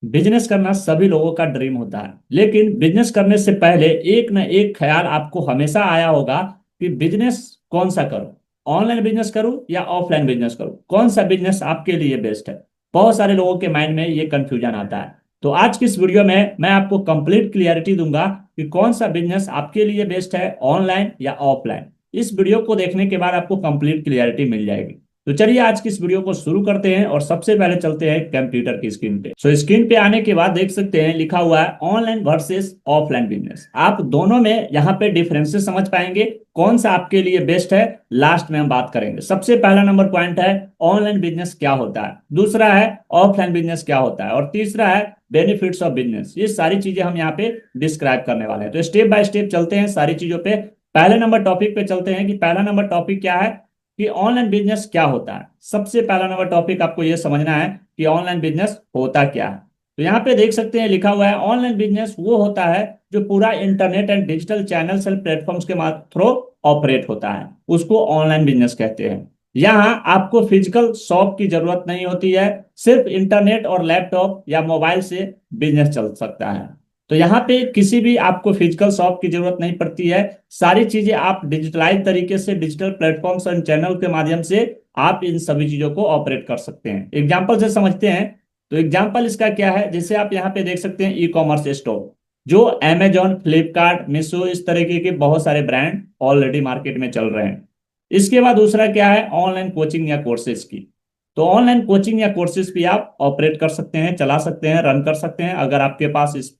Business करना सभी लोगों का ड्रीम होता है, लेकिन बिजनेस करने से पहले एक न एक ख्याल आपको हमेशा आया होगा कि बिजनेस कौन सा करूं। ऑनलाइन बिजनेस करूं या ऑफलाइन बिजनेस करूं, कौन सा बिजनेस आपके लिए बेस्ट है। बहुत सारे लोगों के माइंड में ये कंफ्यूजन आता है। तो आज की इस वीडियो में मैं आपको कंप्लीट क्लियरिटी दूंगा कि कौन सा बिजनेस आपके लिए बेस्ट है, ऑनलाइन या ऑफलाइन। इस वीडियो को देखने के बाद आपको कंप्लीट क्लियरिटी मिल जाएगी। तो चलिए आज की इस वीडियो को शुरू करते हैं और सबसे पहले चलते हैं कंप्यूटर की स्क्रीन पे। स्क्रीन पे आने के बाद देख सकते हैं लिखा हुआ है ऑनलाइन वर्सेस ऑफलाइन बिजनेस। आप दोनों में यहाँ पे डिफरेंसेस समझ पाएंगे, कौन सा आपके लिए बेस्ट है लास्ट में हम बात करेंगे। सबसे पहला नंबर पॉइंट है ऑनलाइन बिजनेस क्या होता है, दूसरा है ऑफलाइन बिजनेस क्या होता है, और तीसरा है बेनिफिट्स ऑफ बिजनेस। ये सारी चीजें हम यहाँ पे डिस्क्राइब करने वाले हैं। तो स्टेप बाय स्टेप चलते हैं सारी चीजों पे। पहले नंबर टॉपिक पे चलते हैं कि पहला नंबर टॉपिक क्या है कि ऑनलाइन बिजनेस क्या होता है। सबसे पहला नंबर टॉपिक आपको यह समझना है कि ऑनलाइन बिजनेस होता क्या है। तो यहाँ पे देख सकते हैं लिखा हुआ है ऑनलाइन बिजनेस वो होता है जो पूरा internet and digital channels and platforms के थ्रू ऑपरेट होता है, उसको ऑनलाइन बिजनेस कहते हैं। यहाँ आपको फिजिकल शॉप की जरूरत नहीं होती है, सिर्फ इंटरनेट और लैपटॉप या मोबाइल से बिजनेस चल सकता है। तो यहाँ पे किसी भी आपको फिजिकल शॉप की जरूरत नहीं पड़ती है। सारी चीजें आप डिजिटलाइज तरीके से डिजिटल प्लेटफॉर्म्स और चैनल के माध्यम से आप इन सभी चीजों को ऑपरेट कर सकते हैं। एग्जाम्पल से समझते हैं। तो एग्जाम्पल इसका क्या है, जैसे आप यहाँ पे देख सकते हैं ई कॉमर्स स्टोर, जो अमेजॉन, फ्लिपकार्ट, मीशो, इस तरीके के बहुत सारे ब्रांड ऑलरेडी मार्केट में चल रहे हैं। इसके बाद दूसरा क्या है ऑनलाइन कोचिंग या कोर्सेज की। तो ऑनलाइन कोचिंग या कोर्सेज भी आप ऑपरेट कर सकते हैं, चला सकते हैं, रन कर सकते हैं, अगर आपके पास इस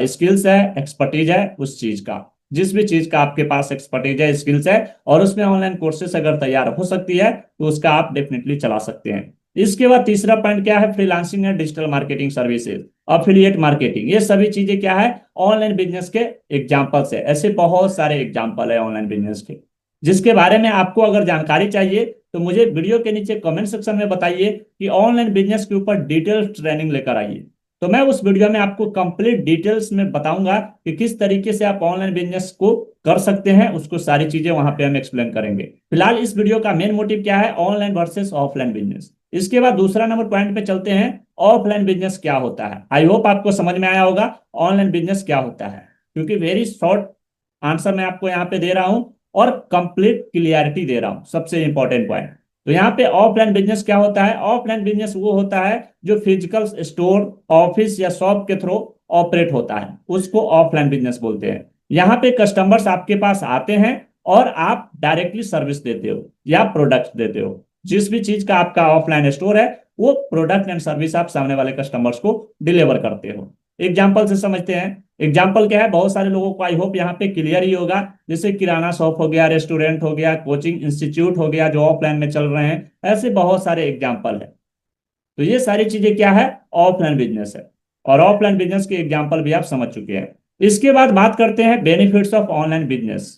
स्किल्स है, एक्सपर्टीज है उस चीज का। जिस भी चीज का आपके पास एक्सपर्टीज है, स्किल्स है, और उसमें ऑनलाइन कोर्सेस अगर तैयार हो सकती है तो उसका आप डेफिनेटली चला सकते हैं। इसके बाद तीसरा पॉइंट क्या है, freelancing and digital marketing services, affiliate marketing. ये सभी चीजें क्या है ऑनलाइन बिजनेस के एग्जाम्पल्स है। ऐसे बहुत सारे एग्जाम्पल है ऑनलाइन बिजनेस के, जिसके बारे में आपको अगर जानकारी चाहिए तो मुझे वीडियो के नीचे कमेंट सेक्शन में बताइए कि ऑनलाइन बिजनेस के ऊपर डिटेल्स ट्रेनिंग लेकर आइए। तो मैं उस वीडियो में आपको कंप्लीट डिटेल्स में बताऊंगा कि किस तरीके से आप ऑनलाइन बिजनेस को कर सकते हैं, उसको सारी चीजें वहां पे हम एक्सप्लेन करेंगे। फिलहाल इस वीडियो का मेन मोटिव क्या है, ऑनलाइन वर्सेस ऑफलाइन बिजनेस। इसके बाद दूसरा नंबर पॉइंट पे चलते हैं, ऑफलाइन बिजनेस क्या होता है। आई होप आपको समझ में आया होगा ऑनलाइन बिजनेस क्या होता है, क्योंकि वेरी शॉर्ट आंसर मैं आपको यहाँ पे दे रहा हूँ और कंप्लीट क्लियरिटी दे रहा हूँ, सबसे इंपॉर्टेंट पॉइंट। तो यहाँ पे ऑफलाइन बिजनेस क्या होता है, ऑफलाइन बिजनेस वो होता है जो फिजिकल स्टोर, ऑफिस या शॉप के थ्रू ऑपरेट होता है, उसको ऑफलाइन बिजनेस बोलते हैं। यहाँ पे कस्टमर्स आपके पास आते हैं और आप डायरेक्टली सर्विस देते हो या प्रोडक्ट देते हो। जिस भी चीज का आपका ऑफलाइन स्टोर है वो प्रोडक्ट एंड सर्विस आप सामने वाले कस्टमर्स को डिलीवर करते हो। एग्जाम्पल से समझते हैं। एग्जाम्पल क्या है, बहुत सारे लोगों को आई होप यहाँ पे क्लियर ही होगा। जैसे किराना शॉप हो गया, रेस्टोरेंट हो गया, कोचिंग इंस्टीट्यूट हो गया जो ऑफलाइन में चल रहे हैं, ऐसे बहुत सारे एग्जाम्पल है। तो ये सारी चीजें क्या है ऑफलाइन बिजनेस है, और ऑफलाइन बिजनेस के एग्जाम्पल भी आप समझ चुके हैं। इसके बाद बात करते हैं benefits of online business.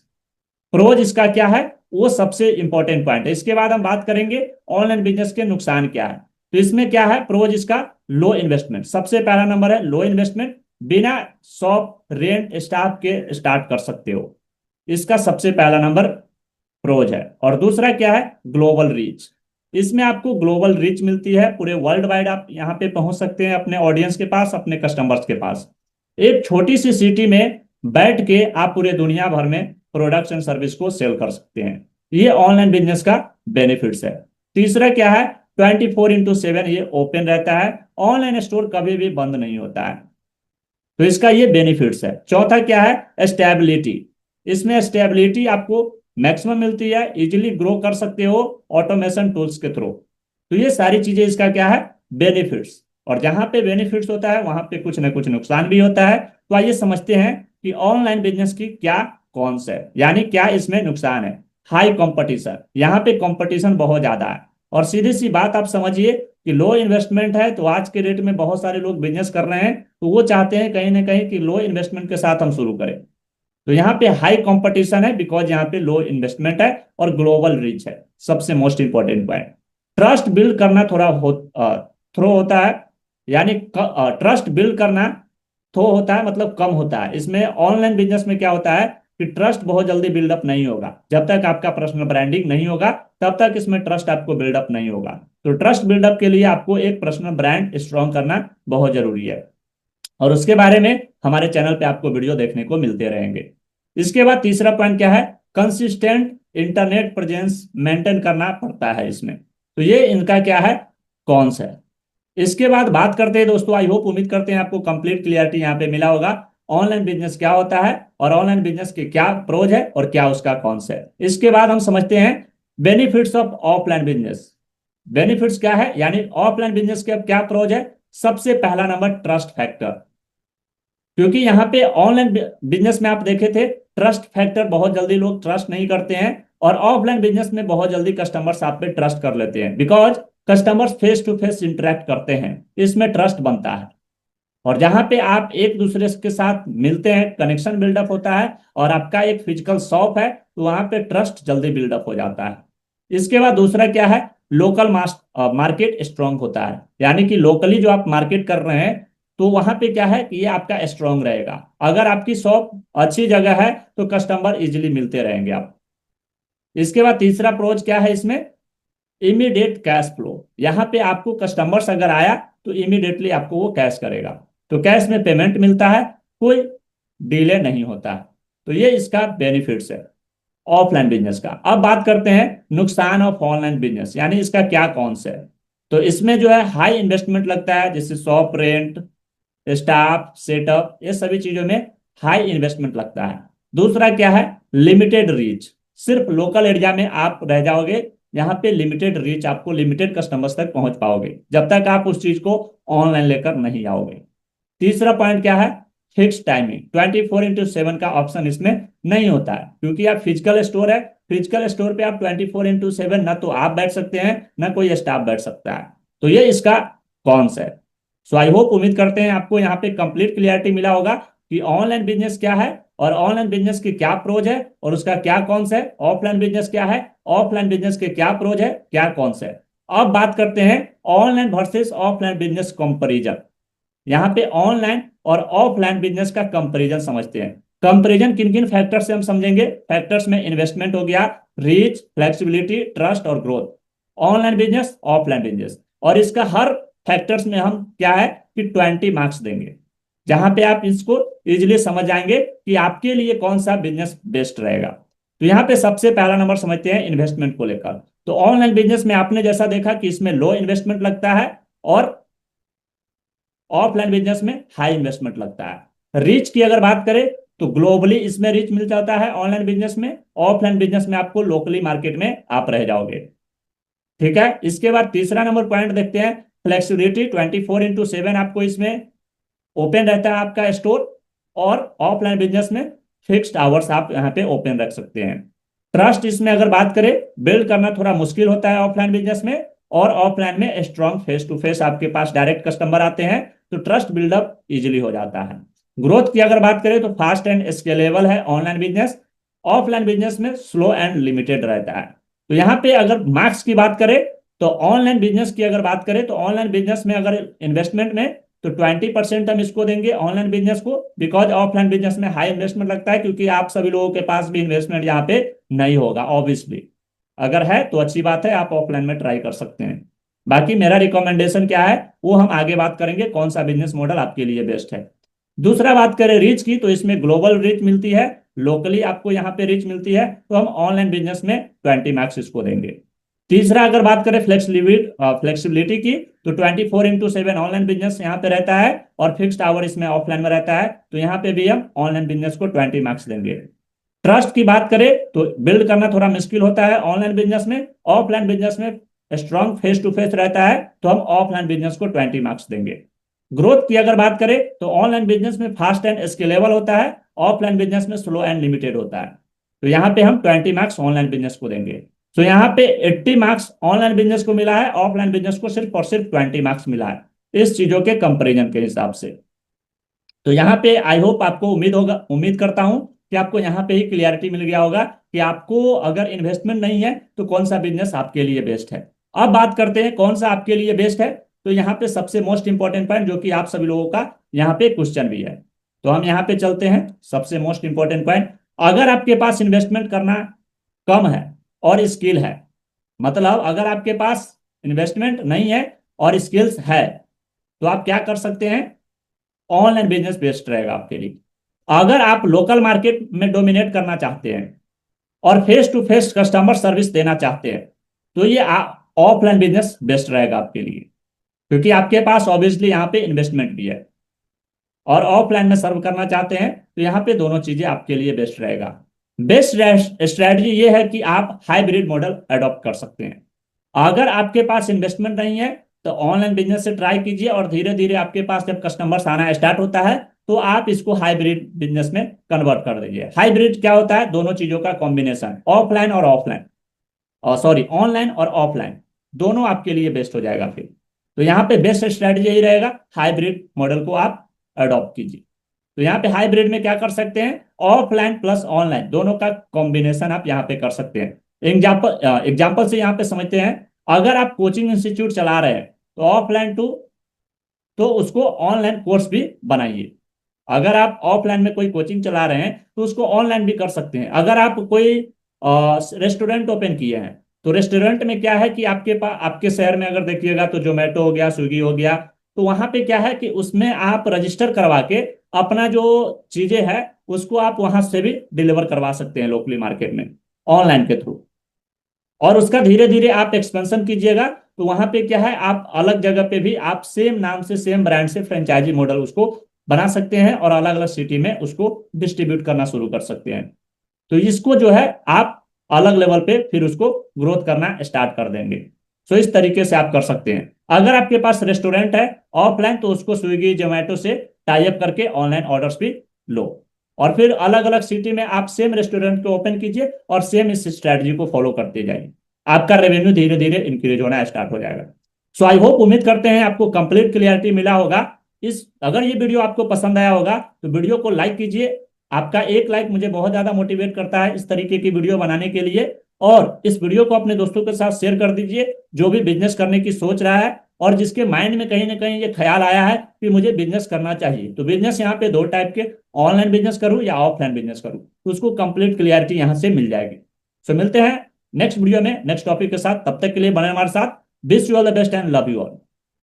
Pros इसका क्या है, वो सबसे इंपॉर्टेंट पॉइंट है। इसके बाद हम बात करेंगे ऑनलाइन बिजनेस के नुकसान क्या है। तो इसमें क्या है प्रोज इसका, लो इन्वेस्टमेंट। सबसे पहला नंबर है लो इन्वेस्टमेंट, बिना शॉप रेंट स्टाफ के स्टार्ट कर सकते हो, इसका सबसे पहला नंबर प्रोज है। और दूसरा क्या है ग्लोबल रीच, इसमें आपको ग्लोबल रीच मिलती है, पूरे वर्ल्ड वाइड आप यहाँ पे पहुंच सकते हैं अपने ऑडियंस के पास, अपने कस्टमर्स के पास। एक छोटी सी सिटी में बैठ के आप पूरे दुनिया भर में प्रोडक्ट्स एंड सर्विस को सेल कर सकते हैं। ये ऑनलाइन बिजनेस का बेनिफिट्स है। तीसरा क्या है 24/7 ये ओपन रहता है, ऑनलाइन स्टोर कभी भी बंद नहीं होता है, तो इसका ये बेनिफिट्स है। चौथा क्या है स्टेबिलिटी, इसमें स्टेबिलिटी आपको मैक्सिमम मिलती है, इजीली ग्रो कर सकते हो ऑटोमेशन टूल्स के थ्रू। तो ये सारी चीजें इसका क्या है बेनिफिट्स। और जहां पे बेनिफिट्स होता है वहां पे कुछ ना कुछ नुकसान भी होता है। तो आइए समझते हैं कि ऑनलाइन बिजनेस की क्या कॉन्स है, यानी क्या इसमें नुकसान है। हाई कंपटीशन, यहाँ पे कंपटीशन बहुत ज्यादा है। और सीधी सी बात आप समझिए कि लो इन्वेस्टमेंट है, तो आज के रेट में बहुत सारे लोग बिजनेस कर रहे हैं तो वो चाहते हैं कहीं ना कहीं कि लो इन्वेस्टमेंट के साथ हम शुरू करें। तो यहाँ पे हाई कंपटीशन है बिकॉज यहाँ पे लो इन्वेस्टमेंट है और ग्लोबल रीच है, सबसे most important point. Trust build करना थोड़ा थ्रो होता है, यानी ट्रस्ट बिल्ड करना थ्रो होता है, मतलब कम होता है। इसमें ऑनलाइन बिजनेस में क्या होता है कि ट्रस्ट बहुत जल्दी बिल्डअप नहीं होगा। जब तक आपका पर्सनल ब्रांडिंग नहीं होगा तब तक इसमें ट्रस्ट आपको बिल्डअप नहीं होगा। तो ट्रस्ट बिल्डअप के लिए आपको एक पर्सनल ब्रांड स्ट्रॉन्ग करना बहुत जरूरी है, और उसके बारे में हमारे चैनल पे आपको वीडियो देखने को मिलते रहेंगे। इसके बाद तीसरा पॉइंट क्या है, कंसिस्टेंट इंटरनेट प्रेजेंस मेंटेन करना पड़ता है इसमें। तो ये इनका क्या है, कॉन्स है। इसके बाद बात करते हैं दोस्तों, आई होप उम्मीद करते हैं आपको कंप्लीट क्लियरिटी यहाँ पे मिला होगा। ऑनलाइन बिजनेस क्या होता है और ऑनलाइन बिजनेस के क्या प्रोज है और क्या उसका कॉन्स है। इसके बाद हम समझते हैं benefits of offline business. Benefits क्या है, यानी ऑफलाइन बिजनेस के क्या प्रोज है। सबसे पहला नंबर ट्रस्ट फैक्टर, क्योंकि यहाँ पे ऑनलाइन बिजनेस में आप देखे थे ट्रस्ट फैक्टर बहुत जल्दी लोग ट्रस्ट नहीं करते हैं, और ऑफलाइन बिजनेस में बहुत जल्दी कस्टमर्स आप पे ट्रस्ट कर लेते हैं, because customers face to face interact करते हैं, इसमें ट्रस्ट बनता है। और जहां पे आप एक दूसरे के साथ मिलते हैं, कनेक्शन बिल्डअप होता है, और आपका एक फिजिकल शॉप है, तो वहां पे ट्रस्ट जल्दी बिल्डअप हो जाता है। इसके बाद दूसरा क्या है, लोकल मार्केट स्ट्रांग होता है, यानी कि लोकली जो आप मार्केट कर रहे हैं तो वहां पे क्या है कि ये आपका स्ट्रांग रहेगा। अगर आपकी शॉप अच्छी जगह है तो कस्टमर इजिली मिलते रहेंगे आप। इसके बाद तीसरा प्रोज क्या है इसमें, इमीडिएट कैश फ्लो। यहाँ पे आपको कस्टमर्स अगर आया तो इमीडिएटली आपको वो कैश करेगा, तो कैश में पेमेंट मिलता है, कोई डिले नहीं होता है। तो ये इसका बेनिफिट्स है ऑफलाइन बिजनेस का। अब बात करते हैं नुकसान ऑफ ऑनलाइन बिजनेस, यानी इसका क्या कौन सा है। तो इसमें जो है हाई इन्वेस्टमेंट लगता है, जैसे शॉप रेंट, स्टाफ सेटअप, ये सभी चीजों में हाई इन्वेस्टमेंट लगता है। दूसरा क्या है, लिमिटेड रीच, सिर्फ लोकल एरिया में आप रह जाओगे, यहाँ पे लिमिटेड रीच, आपको लिमिटेड कस्टमर्स तक पहुंच पाओगे जब तक आप उस चीज को ऑनलाइन लेकर नहीं आओगे। तीसरा पॉइंट क्या है, फिक्स टाइमिंग, 24/7 का ऑप्शन इसमें नहीं होता है, क्योंकि आप फिजिकल स्टोर है, फिजिकल स्टोर पे आप 24/7 ना तो आप बैठ सकते हैं ना कोई स्टाफ बैठ सकता है। तो ये इसका कॉन्स है। सो आई होप उम्मीद करते हैं आपको यहाँ पे कंप्लीट क्लियरिटी मिला होगा कि ऑनलाइन बिजनेस क्या है और ऑनलाइन बिजनेस के क्या प्रोज है और उसका क्या कॉन्स है। ऑफलाइन बिजनेस क्या है, ऑफलाइन बिजनेस के क्या प्रोज है, क्या कॉन्स है। अब बात करते हैं online versus offline business comparison. यहाँ पे ऑनलाइन और ऑफलाइन बिजनेस का कंपैरिजन समझते हैं। कंपैरिजन किन किन फैक्टर से हम समझेंगे, फैक्टर्स में इन्वेस्टमेंट हो गया, रीच, फ्लेक्सिबिलिटी, ट्रस्ट और growth. Online business, offline business, और इसका हर फैक्टर्स में हम क्या है कि 20 मार्क्स देंगे, जहां पे आप इसको इजिली समझ जाएंगे कि आपके लिए कौन सा बिजनेस बेस्ट रहेगा। तो यहाँ पे सबसे पहला नंबर समझते हैं इन्वेस्टमेंट को लेकर। तो ऑनलाइन बिजनेस में आपने जैसा देखा कि इसमें लो इन्वेस्टमेंट लगता है, और ऑफलाइन बिजनेस में हाई इन्वेस्टमेंट लगता है। रीच की अगर बात करें तो ग्लोबली इसमें रीच मिल जाता है ऑनलाइन बिजनेस में, ऑफलाइन बिजनेस में आपको लोकली मार्केट में आप रह जाओगे। ठीक है, इसके बाद तीसरा नंबर पॉइंट देखते हैं, फ्लेक्सिबिलिटी, 24/7 आपको इसमें ओपन रहता है आपका स्टोर, और ऑफलाइन बिजनेस में फिक्स्ड आवर्स आप यहाँ पे ओपन रख सकते हैं। ट्रस्ट इसमें अगर बात करें, बिल्ड करना थोड़ा मुश्किल होता है ऑफलाइन बिजनेस में, और ऑफलाइन में स्ट्रॉन्ग फेस टू फेस आपके पास डायरेक्ट कस्टमर आते हैं, तो ट्रस्ट बिल्डअप इजिली हो जाता है। ग्रोथ की अगर बात करें तो फास्ट एंड स्केलेबल है ऑनलाइन बिजनेस, ऑफलाइन बिजनेस में स्लो एंड लिमिटेड रहता है। तो यहाँ पे अगर मार्क्स की बात करें तो ऑनलाइन बिजनेस की अगर बात करें तो ऑनलाइन बिजनेस में अगर इन्वेस्टमेंट में तो 20% हम इसको देंगे ऑनलाइन बिजनेस को, बिकॉज ऑफलाइन बिजनेस में हाई इन्वेस्टमेंट लगता है, क्योंकि आप सभी लोगों के पास भी इन्वेस्टमेंट यहाँ पे नहीं होगा ऑब्वियसली। अगर है तो अच्छी बात है, आप ऑफलाइन में ट्राई कर सकते हैं। बाकी मेरा रिकमेंडेशन क्या है वो हम आगे बात करेंगे, कौन सा बिजनेस मॉडल आपके लिए बेस्ट है। दूसरा बात करें रीच की, तो इसमें ग्लोबल रीच मिलती है, लोकली आपको यहाँ पे रीच मिलती है, तो हम ऑनलाइन बिजनेस में 20 मार्क्स इसको देंगे। तीसरा अगर बात करें फ्लेक्सिबिलिटी की, तो 24/7 ऑनलाइन बिजनेस यहाँ पे रहता है, और फिक्स्ड आवर इसमें ऑफलाइन में रहता है, तो यहाँ पे भी हम ऑनलाइन बिजनेस को 20 मार्क्स देंगे। ट्रस्ट की बात करें तो बिल्ड करना थोड़ा मुश्किल होता है ऑनलाइन बिजनेस में, ऑफलाइन बिजनेस में स्ट्रॉन्ग फेस टू फेस रहता है, तो हम ऑफलाइन बिजनेस को 20 मार्क्स देंगे। ग्रोथ की अगर बात करें तो ऑनलाइन बिजनेस में फास्ट एंड स्केलेबल होता है, ऑफलाइन बिजनेस में स्लो एंड लिमिटेड होता है, तो यहाँ पे हम 20 मार्क्स ऑनलाइन बिजनेस को देंगे। तो यहाँ पे 80 मार्क्स ऑनलाइन बिजनेस को मिला है, ऑफलाइन बिजनेस को सिर्फ और सिर्फ 20 मार्क्स मिला है, इस चीजों के कंपेरिजन के हिसाब से। तो यहाँ पे आई होप आपको उम्मीद करता हूं कि आपको यहाँ पे ही क्लियरिटी मिल गया होगा कि आपको अगर इन्वेस्टमेंट नहीं है तो कौन सा बिजनेस आपके लिए बेस्ट है। अब बात करते हैं कौन सा आपके लिए बेस्ट है। तो यहाँ पे सबसे मोस्ट इंपॉर्टेंट पॉइंट, जो कि आप सभी लोगों का यहाँ पे क्वेश्चन भी है, तो हम यहाँ पे चलते हैं। सबसे मोस्ट इंपॉर्टेंट पॉइंट, अगर आपके पास इन्वेस्टमेंट करना कम है और स्किल है, मतलब अगर आपके पास इन्वेस्टमेंट नहीं है और स्किल्स है, तो आप क्या कर सकते हैं, ऑनलाइन बिजनेस बेस्ट रहेगा आपके लिए। अगर आप लोकल मार्केट में डोमिनेट करना चाहते हैं और face to face customer service देना चाहते हैं, तो ये ऑफलाइन बिजनेस बेस्ट रहेगा आपके लिए, क्योंकि आपके पास ऑब्वियसली यहाँ पे इन्वेस्टमेंट भी है। और ऑफलाइन में सर्व करना चाहते हैं तो यहाँ पे दोनों चीजें आपके लिए बेस्ट रहेगा। बेस्ट स्ट्रेटजी ये है कि आप हाइब्रिड मॉडल अडॉप्ट कर सकते हैं। अगर आपके पास इन्वेस्टमेंट नहीं है तो ऑनलाइन बिजनेस से ट्राई कीजिए, और धीरे धीरे आपके पास जब कस्टमर्स आना स्टार्ट होता है तो आप इसको हाइब्रिड बिजनेस में कन्वर्ट कर दीजिए। हाइब्रिड क्या होता है, दोनों चीजों का कॉम्बिनेशन, ऑफलाइन और ऑफलाइन, और सॉरी ऑनलाइन और ऑफलाइन, दोनों आपके लिए बेस्ट हो जाएगा फिर। तो यहाँ पे बेस्ट स्ट्रेटजी यही रहेगा, हाइब्रिड मॉडल को आप अडॉप्ट कीजिए। तो यहाँ पे हाइब्रिड में क्या कर सकते हैं, ऑफलाइन प्लस ऑनलाइन दोनों का कॉम्बिनेशन आप यहाँ पे कर सकते हैं। एग्जाम्पल से यहाँ पे समझते हैं। अगर आप कोचिंग इंस्टीट्यूट चला रहे हैं तो ऑफलाइन टू, तो उसको ऑनलाइन कोर्स भी बनाइए। अगर आप ऑफलाइन में कोई कोचिंग चला रहे हैं तो उसको ऑनलाइन भी कर सकते हैं। अगर आप कोई रेस्टोरेंट ओपन किए हैं, तो रेस्टोरेंट में क्या है कि आपके पास, आपके शहर में अगर देखिएगा तो जोमेटो हो गया, स्विगी हो गया, तो वहां पे क्या है कि उसमें आप रजिस्टर करवा के अपना जो चीजें हैं उसको आप वहां से भी डिलीवर करवा सकते हैं लोकली मार्केट में, ऑनलाइन के थ्रू। और उसका धीरे धीरे आप एक्सपेंशन कीजिएगा तो वहां पे क्या है, आप अलग जगह पे भी आप सेम नाम से सेम ब्रांड से फ्रेंचाइजी मॉडल उसको बना सकते हैं और अलग अलग सिटी में उसको डिस्ट्रीब्यूट करना शुरू कर सकते हैं। तो इसको जो है आप अलग लेवल पे फिर उसको ग्रोथ करना स्टार्ट कर देंगे। सो इस तरीके से आप कर सकते हैं। अगर आपके पास रेस्टोरेंट है ऑफलाइन, तो उसको स्विगी जोमेटो से टाई अप करके ऑनलाइन ऑर्डर्स भी लो, और फिर अलग अलग सिटी में आप सेम रेस्टोरेंट को ओपन कीजिए और सेम इस स्ट्रैटेजी को फॉलो करते जाइए। आपका रेवेन्यू धीरे धीरे इंक्रीज होना स्टार्ट हो जाएगा। सो आई होप, उम्मीद करते हैं आपको कंप्लीट क्लियरिटी मिला होगा। इस अगर ये वीडियो आपको पसंद आया होगा तो वीडियो को लाइक कीजिए। आपका एक लाइक मुझे बहुत ज्यादा मोटिवेट करता है इस तरीके की वीडियो बनाने के लिए। और इस वीडियो को अपने दोस्तों के साथ शेयर कर दीजिए जो भी बिजनेस करने की सोच रहा है और जिसके माइंड में कहीं ना कहीं ये ख्याल आया है कि मुझे बिजनेस करना चाहिए। तो बिजनेस यहाँ पे दो टाइप के, ऑनलाइन बिजनेस करूँ या ऑफलाइन बिजनेस करूँ, तो उसको कंप्लीट क्लियरिटी यहाँ से मिल जाएगी। सो मिलते हैं नेक्स्ट वीडियो में नेक्स्ट टॉपिक के साथ, तब तक के लिए बने हमारे साथ। Wish you all the best and love you all.